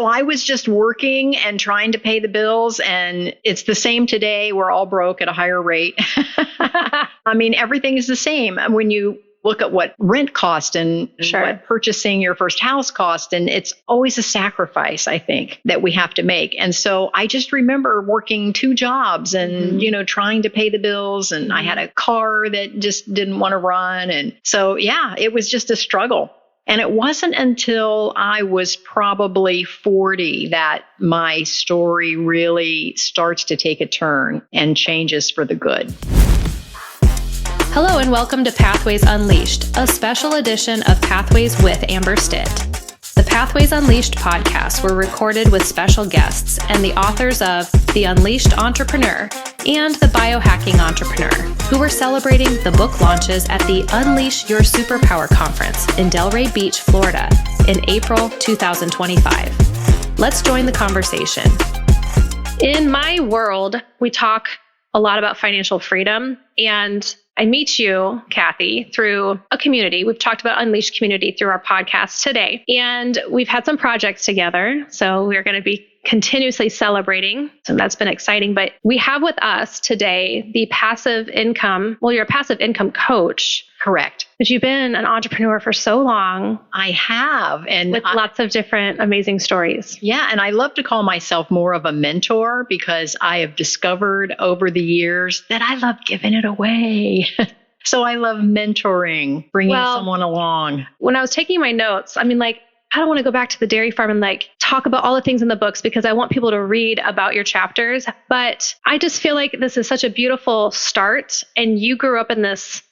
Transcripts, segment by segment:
So I was just working and trying to pay the bills, and it's the same today. We're all broke at a higher rate. I mean, everything is the same. When you look at what rent cost and what purchasing your first house cost, and it's always a sacrifice, I think, that we have to make. And so I just remember working 2 jobs and, trying to pay the bills, and I had a car that just didn't want to run. And so, yeah, it was just a struggle. And it wasn't until I was probably 40 that my story really starts to take a turn and changes for the good. Hello and welcome to Pathways Unleashed, a special edition of Pathways with Amberstitt. The Pathways Unleashed podcasts were recorded with special guests and the authors of The Unleashed Entrepreneur and The Biohacking Entrepreneur, who were celebrating the book launches at the Unleash Your Superpower conference in Delray Beach, Florida in April 2025. Let's join the conversation. In my world, we talk a lot about financial freedom, and I meet you, Kathy, through a community. We've talked about Unleashed community through our podcast today, and we've had some projects together. So we're going to be continuously celebrating. So that's been exciting. But we have with us today the passive income. Well, you're a passive income coach. Correct. But you've been an entrepreneur for so long. I have. And with lots of different amazing stories. Yeah. And I love to call myself more of a mentor because I have discovered over the years that I love giving it away. So I love mentoring, bringing someone along. When I was taking my notes, I don't want to go back to the dairy farm and talk about all the things in the books because I want people to read about your chapters. But I just feel like this is such a beautiful start. And you grew up in this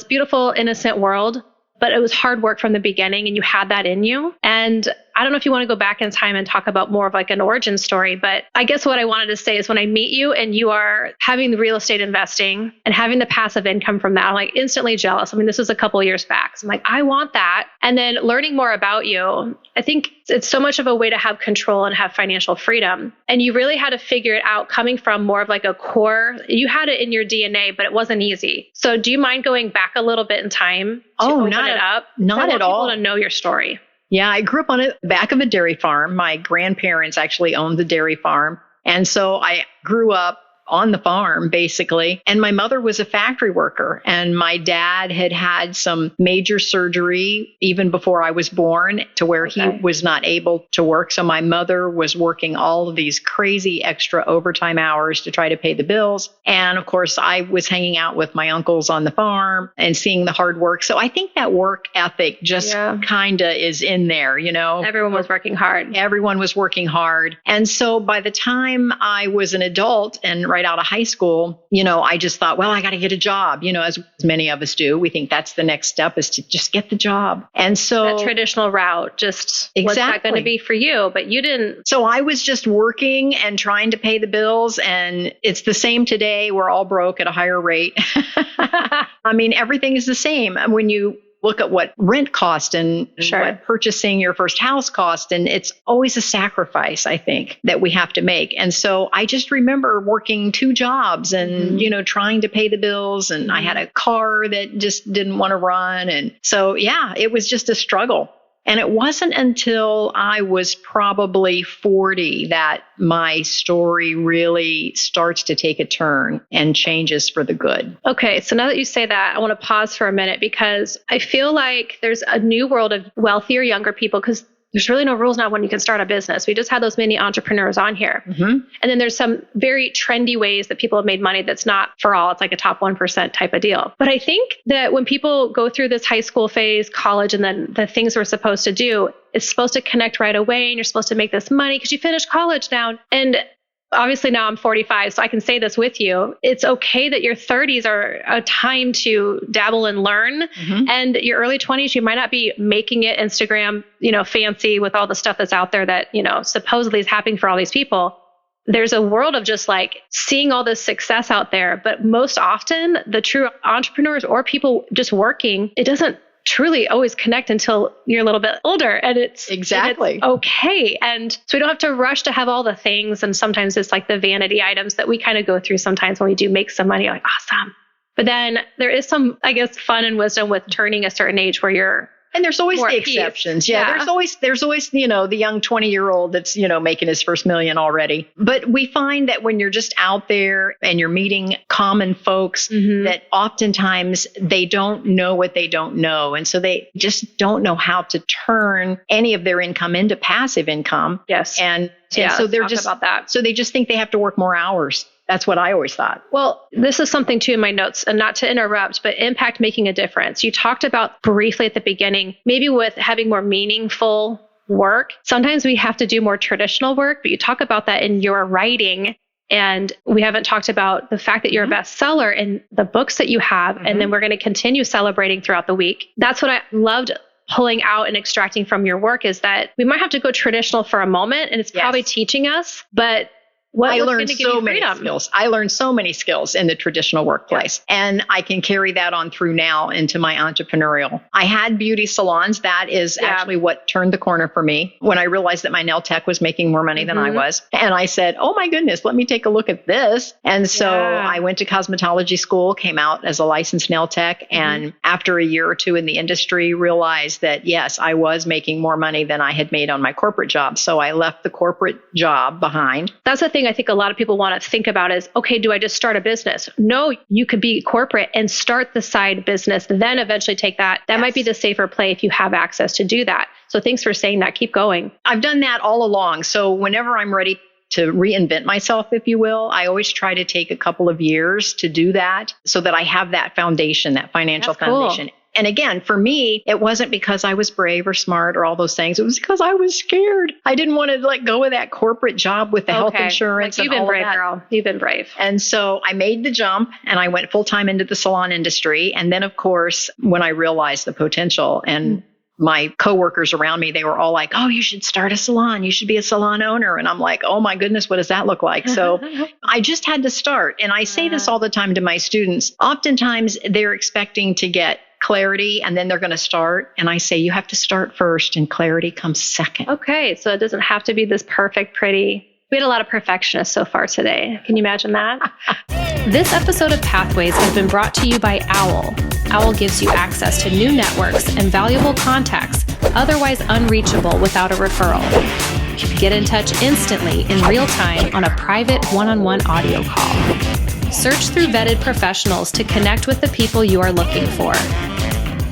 beautiful, innocent world, but it was hard work from the beginning and you had that in you. And I don't know if you want to go back in time and talk about more of an origin story, but I guess what I wanted to say is when I meet you and you are having the real estate investing and having the passive income from that, I'm instantly jealous. This was a couple of years back. So I'm I want that. And then learning more about you, I think it's so much of a way to have control and have financial freedom. And you really had to figure it out coming from more of a core. You had it in your DNA, but it wasn't easy. So do you mind going back a little bit in time to open it up? Not at all. I want people to know your story. Yeah, I grew up on the back of a dairy farm. My grandparents actually owned the dairy farm. And so I grew up on the farm, basically. And my mother was a factory worker. And my dad had had some major surgery even before I was born to where he was not able to work. So my mother was working all of these crazy extra overtime hours to try to pay the bills. And of course, I was hanging out with my uncles on the farm and seeing the hard work. So I think that work ethic just kind of is in there, Everyone was working hard. Everyone was working hard. And so by the time I was an adult and right out of high school, I just thought, I got to get a job, as many of us do. We think that's the next step is to just get the job. And so that traditional route, what's that going to be for you? But you didn't. So I was just working and trying to pay the bills. And it's the same today. We're all broke at a higher rate. Everything is the same. When you look at what rent cost and what purchasing your first house cost. And it's always a sacrifice, I think, that we have to make. And so I just remember working 2 jobs and, trying to pay the bills. And I had a car that just didn't want to run. And so, it was just a struggle. And it wasn't until I was probably 40 that my story really starts to take a turn and changes for the good. Okay, so now that you say that, I want to pause for a minute because I feel like there's a new world of wealthier, younger people because there's really no rules now when you can start a business. We just had those many entrepreneurs on here. Mm-hmm. And then there's some very trendy ways that people have made money that's not for all. It's a top 1% type of deal. But I think that when people go through this high school phase, college, and then the things we're supposed to do, it's supposed to connect right away and you're supposed to make this money because you finished college now. And obviously now I'm 45, so I can say this with you. It's okay that your 30s are a time to dabble and learn. Mm-hmm. And your early 20s, you might not be making it Instagram, fancy with all the stuff that's out there that, supposedly is happening for all these people. There's a world of just seeing all this success out there. But most often the true entrepreneurs or people just working, it doesn't truly always connect until you're a little bit older and it's okay. And so we don't have to rush to have all the things. And sometimes it's the vanity items that we kind of go through sometimes when we do make some money, awesome. But then there is some, fun and wisdom with turning a certain age where you're And there's always more the peace. exceptions. Yeah, there's always, the young 20-year-old that's, making his first million already. But we find that when you're just out there and you're meeting common folks, that oftentimes they don't know what they don't know. And so they just don't know how to turn any of their income into passive income. Yes. And so they're just about that. So they just think they have to work more hours. That's what I always thought. Well, this is something too in my notes, and not to interrupt, but impact making a difference. You talked about briefly at the beginning, maybe with having more meaningful work. Sometimes we have to do more traditional work, but you talk about that in your writing. And we haven't talked about the fact that you're a bestseller in the books that you have. And then we're going to continue celebrating throughout the week. That's what I loved pulling out and extracting from your work, is that we might have to go traditional for a moment, and it's probably teaching us, but I learned so many skills. I learned so many skills in the traditional workplace, and I can carry that on through now into my entrepreneurial. I had beauty salons. That is actually what turned the corner for me when I realized that my nail tech was making more money than I was. And I said, oh my goodness, let me take a look at this. And so I went to cosmetology school, came out as a licensed nail tech. And after a year or two in the industry, realized that, yes, I was making more money than I had made on my corporate job. So I left the corporate job behind. That's the thing I think a lot of people want to think about is, okay, do I just start a business? No, you could be corporate and start the side business, then eventually take that. That might be the safer play if you have access to do that. So thanks for saying that. Keep going. I've done that all along. So whenever I'm ready to reinvent myself, if you will, I always try to take a couple of years to do that so that I have that foundation, that financial foundation. Cool. And again, for me, it wasn't because I was brave or smart or all those things. It was because I was scared. I didn't want to let go of that corporate job with the health insurance. You've been brave, girl. You've been brave. And so I made the jump and I went full time into the salon industry. And then, of course, when I realized the potential and my coworkers around me, they were all like, oh, you should start a salon. You should be a salon owner. And I'm like, oh my goodness, what does that look like? So I just had to start. And I say this all the time to my students. Oftentimes they're expecting to get clarity and then they're going to start. And I say, you have to start first and clarity comes second. Okay. So it doesn't have to be this perfect, pretty. We had a lot of perfectionists so far today. Can you imagine that? This episode of Pathways has been brought to you by Owl. Owl gives you access to new networks and valuable contacts, otherwise unreachable without a referral. Get in touch instantly in real time on a private one-on-one audio call. Search through vetted professionals to connect with the people you are looking for.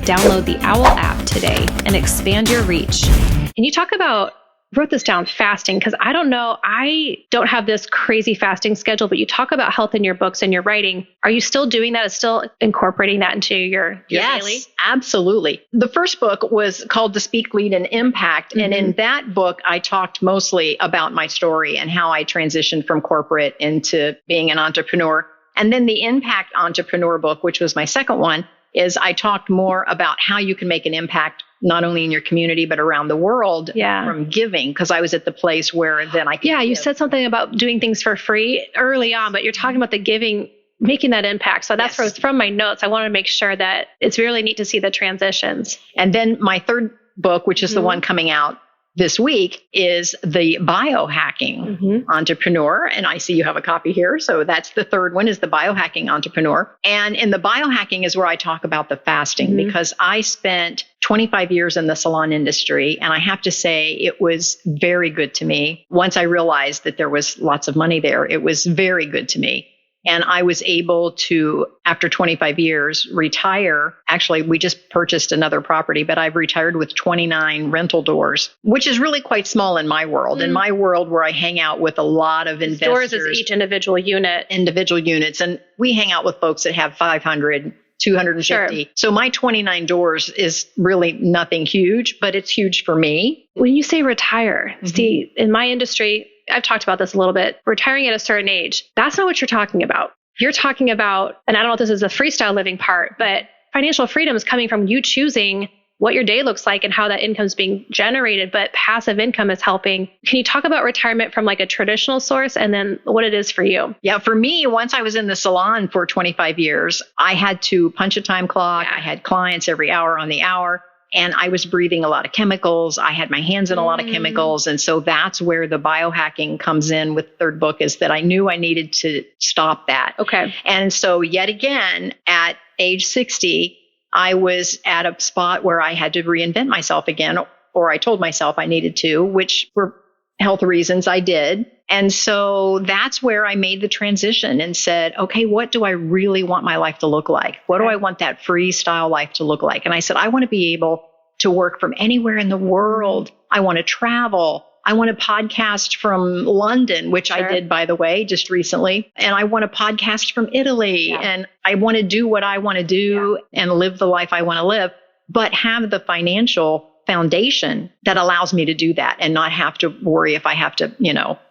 Download the Owl app today and expand your reach. And you talk about, wrote this down, fasting, because I don't know, I don't have this crazy fasting schedule, but you talk about health in your books and your writing. Are you still doing that? Is still incorporating that into your daily? Yes, absolutely. The first book was called To Speak, Lead, and Impact. And in that book, I talked mostly about my story and how I transitioned from corporate into being an entrepreneur. And then the Impact Entrepreneur book, which was my second one, is I talked more about how you can make an impact not only in your community, but around the world from giving, because I was at the place where then I could give. You said something about doing things for free early on, but you're talking about the giving, making that impact. So that's from my notes. I want to make sure that it's really neat to see the transitions. And then my third book, which is the one coming out this week, is the biohacking entrepreneur. And I see you have a copy here. So that's the third one, is the biohacking entrepreneur. And in the biohacking is where I talk about the fasting, because I spent 25 years in the salon industry. And I have to say it was very good to me. Once I realized that there was lots of money there, it was very good to me. And I was able to, after 25 years, retire. Actually, we just purchased another property, but I've retired with 29 rental doors, which is really quite small in my world. In my world where I hang out with a lot of investors. Doors is each individual unit. Individual units. And we hang out with folks that have 500, 250. Sure. So my 29 doors is really nothing huge, but it's huge for me. When you say retire, see, in my industry, I've talked about this a little bit, retiring at a certain age, that's not what you're talking about. You're talking about, and I don't know if this is the freestyle living part, but financial freedom is coming from you choosing what your day looks like and how that income is being generated, but passive income is helping. Can you talk about retirement from like a traditional source and then what it is for you? Yeah, for me, once I was in the salon for 25 years, I had to punch a time clock. I had clients every hour on the hour. And I was breathing a lot of chemicals. I had my hands in a lot of chemicals. And so that's where the biohacking comes in with the third book, is that I knew I needed to stop that. Okay. And so yet again, at age 60, I was at a spot where I had to reinvent myself again, or I told myself I needed to, which for health reasons I did. And so that's where I made the transition and said, okay, what do I really want my life to look like? What do I want that freestyle life to look like? And I said, I want to be able to work from anywhere in the world. I want to travel. I want to podcast from London, which I did, by the way, just recently. And I want to podcast from Italy. And I want to do what I want to do and live the life I want to live, but have the financial foundation that allows me to do that and not have to worry if I have to,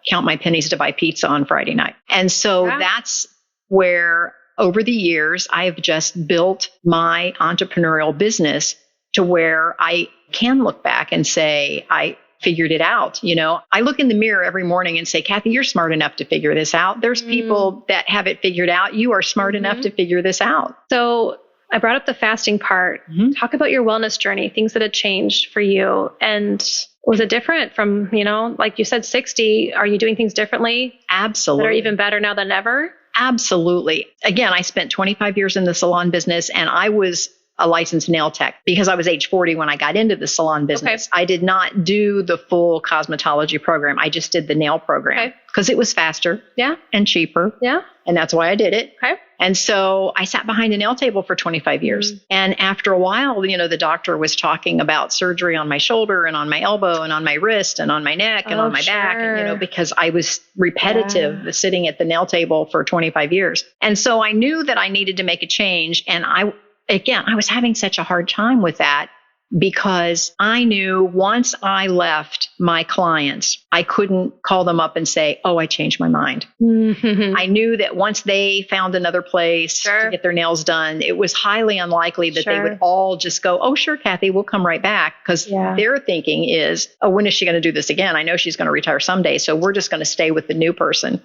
count my pennies to buy pizza on Friday night. And so that's where over the years, I've just built my entrepreneurial business to where I can look back and say, I figured it out. I look in the mirror every morning and say, Kathy, you're smart enough to figure this out. There's people that have it figured out. You are smart enough to figure this out. So I brought up the fasting part. Talk about your wellness journey, things that had changed for you. And was it different from, like you said, 60? Are you doing things differently? Absolutely. That are even better now than ever? Absolutely. Again, I spent 25 years in the salon business, and I was a licensed nail tech because I was age 40 when I got into the salon business. I did not do the full cosmetology program. I just did the nail program because it was faster and cheaper. And that's why I did it. And so I sat behind a nail table for 25 years. And after a while, the doctor was talking about surgery on my shoulder and on my elbow and on my wrist and on my neck and on my back, and, because I was repetitive sitting at the nail table for 25 years. And so I knew that I needed to make a change. And I was having such a hard time with that because I knew once I left my clients, I couldn't call them up and say, oh, I changed my mind. I knew that once they found another place to get their nails done, it was highly unlikely that they would all just go, oh, sure, Kathy, we'll come right back. Because their thinking is, oh, when is she going to do this again? I know she's going to retire someday. So we're just going to stay with the new person.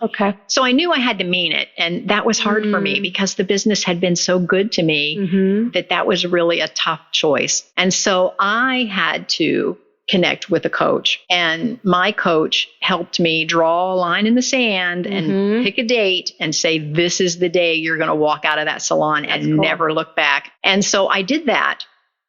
So I knew I had to mean it. And that was hard for me because the business had been so good to me that was really a tough choice. And so I had to connect with a coach, and my coach helped me draw a line in the sand and pick a date and say, this is the day you're going to walk out of that salon and never look back. And so I did that.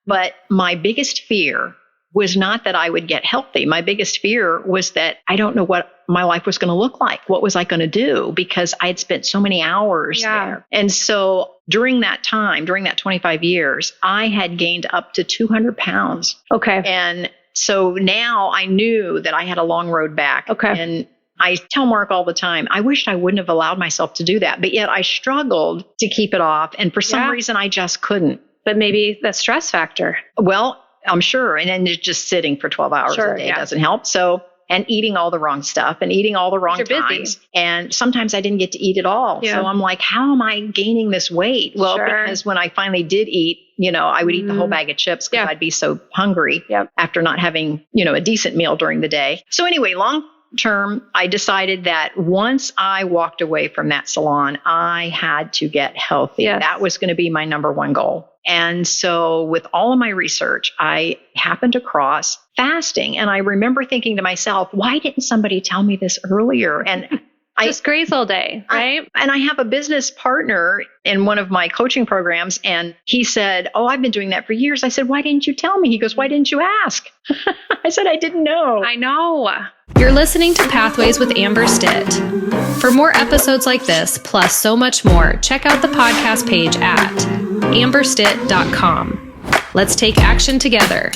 But my biggest fear was not that I would get healthy. My biggest fear was that I don't know what my life was going to look like. What was I going to do? Because I had spent so many hours there. And so during that time, during that 25 years, I had gained up to 200 pounds. And so now I knew that I had a long road back. And I tell Mark all the time, I wished I wouldn't have allowed myself to do that. But yet I struggled to keep it off. And for some reason, I just couldn't. But maybe the stress factor. Well, I'm sure. And then just sitting for 12 hours a day doesn't help. So, and eating all the wrong stuff and eating all the wrong times. And sometimes I didn't get to eat at all. So I'm like, how am I gaining this weight? Well, because when I finally did eat, I would eat the whole bag of chips because I'd be so hungry after not having, a decent meal during the day. So anyway, long term, I decided that once I walked away from that salon, I had to get healthy. That was going to be my number one goal. And so with all of my research, I happened across fasting. And I remember thinking to myself, why didn't somebody tell me this earlier? And just graze all day, right? And I have a business partner in one of my coaching programs, and he said, oh, I've been doing that for years. I said, why didn't you tell me? He goes, why didn't you ask? I said, I didn't know. I know. You're listening to Pathways with Amber Stitt. For more episodes like this, plus so much more, check out the podcast page at amberstitt.com. Let's take action together.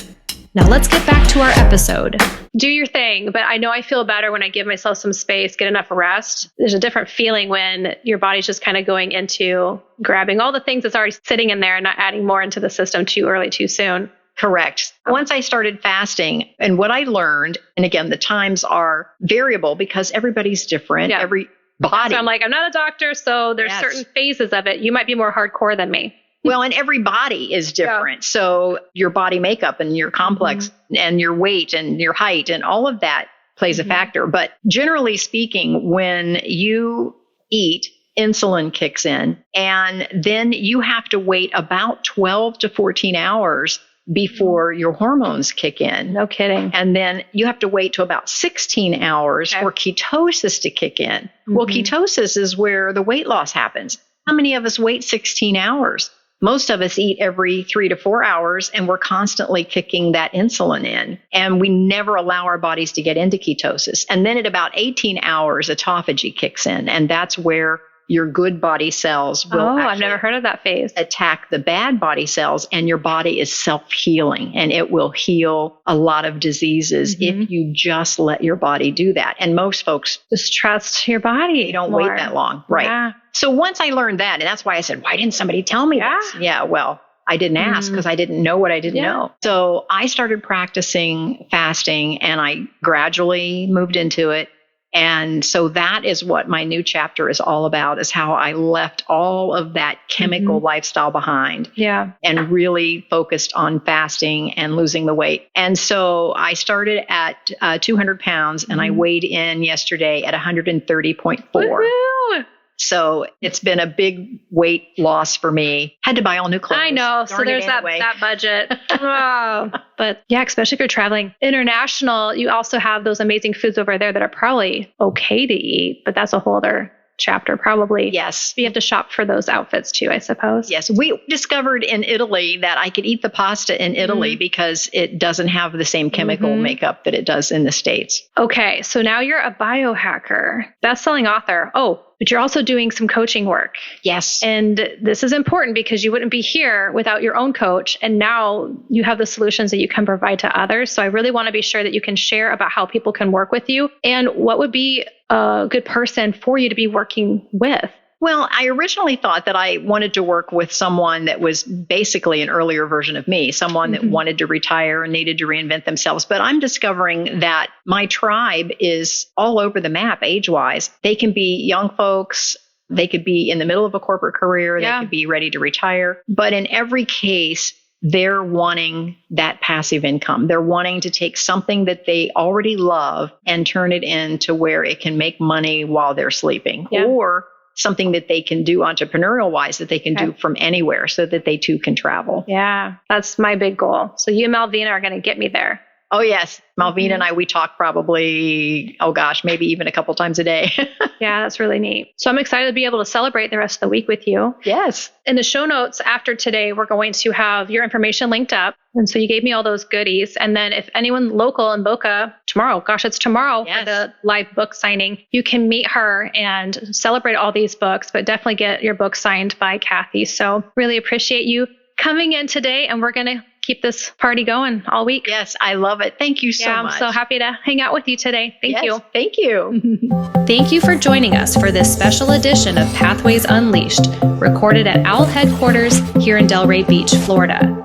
Now let's get back to our episode. Do your thing, but I know I feel better when I give myself some space, get enough rest. There's a different feeling when your body's just kind of going into grabbing all the things that's already sitting in there and not adding more into the system too early, too soon. Correct. Once I started fasting, and what I learned, and again, the times are variable because everybody's different. Every body. So I'm like, I'm not a doctor, so there's certain phases of it. You might be more hardcore than me. Well, and every body is different. So your body makeup and your complex and your weight and your height and all of that plays a factor. But generally speaking, when you eat, insulin kicks in, and then you have to wait about 12 to 14 hours before your hormones kick in. No kidding. And then you have to wait to about 16 hours for ketosis to kick in. Well, ketosis is where the weight loss happens. How many of us wait 16 hours? Most of us eat every 3 to 4 hours, and we're constantly kicking that insulin in. And we never allow our bodies to get into ketosis. And then at about 18 hours, autophagy kicks in. And that's where your good body cells will I've never heard of that phase. Attack the bad body cells, and your body is self-healing, and it will heal a lot of diseases if you just let your body do that. And most folks just trust your body. You don't wait that long. Right. Yeah. So once I learned that, and that's why I said, why didn't somebody tell me this? Yeah, well, I didn't ask because I didn't know what I didn't know. So I started practicing fasting, and I gradually moved into it. And so that is what my new chapter is all about, is how I left all of that chemical lifestyle behind. Yeah. And really focused on fasting and losing the weight. And so I started at 200 pounds, and I weighed in yesterday at 130.4. Woo-hoo! So it's been a big weight loss for me. Had to buy all new clothes. I know. So there's that budget. But yeah, especially if you're traveling international, you also have those amazing foods over there that are probably okay to eat, but that's a whole other chapter probably. Yes. You have to shop for those outfits too, I suppose. Yes. We discovered in Italy that I could eat the pasta in Italy because it doesn't have the same chemical makeup that it does in the States. Okay. So now you're a biohacker, best-selling author. Oh, but you're also doing some coaching work. Yes. And this is important because you wouldn't be here without your own coach. And now you have the solutions that you can provide to others. So I really want to be sure that you can share about how people can work with you and what would be a good person for you to be working with. Well, I originally thought that I wanted to work with someone that was basically an earlier version of me, someone that wanted to retire and needed to reinvent themselves. But I'm discovering that my tribe is all over the map age-wise. They can be young folks. They could be in the middle of a corporate career. They could be ready to retire. But in every case, they're wanting that passive income. They're wanting to take something that they already love and turn it into where it can make money while they're sleeping. Or something that they can do entrepreneurial wise that they can do from anywhere so that they too can travel. Yeah, that's my big goal. So you and Malvina are going to get me there. Oh, yes. Malvina and I, we talk probably, maybe even a couple times a day. Yeah, that's really neat. So I'm excited to be able to celebrate the rest of the week with you. Yes. In the show notes after today, we're going to have your information linked up. And so you gave me all those goodies. And then if anyone local in Boca tomorrow for the live book signing, you can meet her and celebrate all these books, but definitely get your book signed by Kathy. So really appreciate you coming in today, and we're going to keep this party going all week. Yes, I love it. Thank you so much. I'm so happy to hang out with you today. Thank you. Thank you. Thank you for joining us for this special edition of Pathways Unleashed, recorded at OWL headquarters here in Delray Beach, Florida.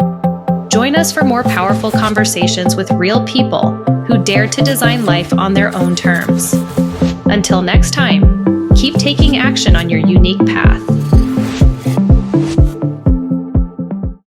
Join us for more powerful conversations with real people who dare to design life on their own terms. Until next time, keep taking action on your unique path.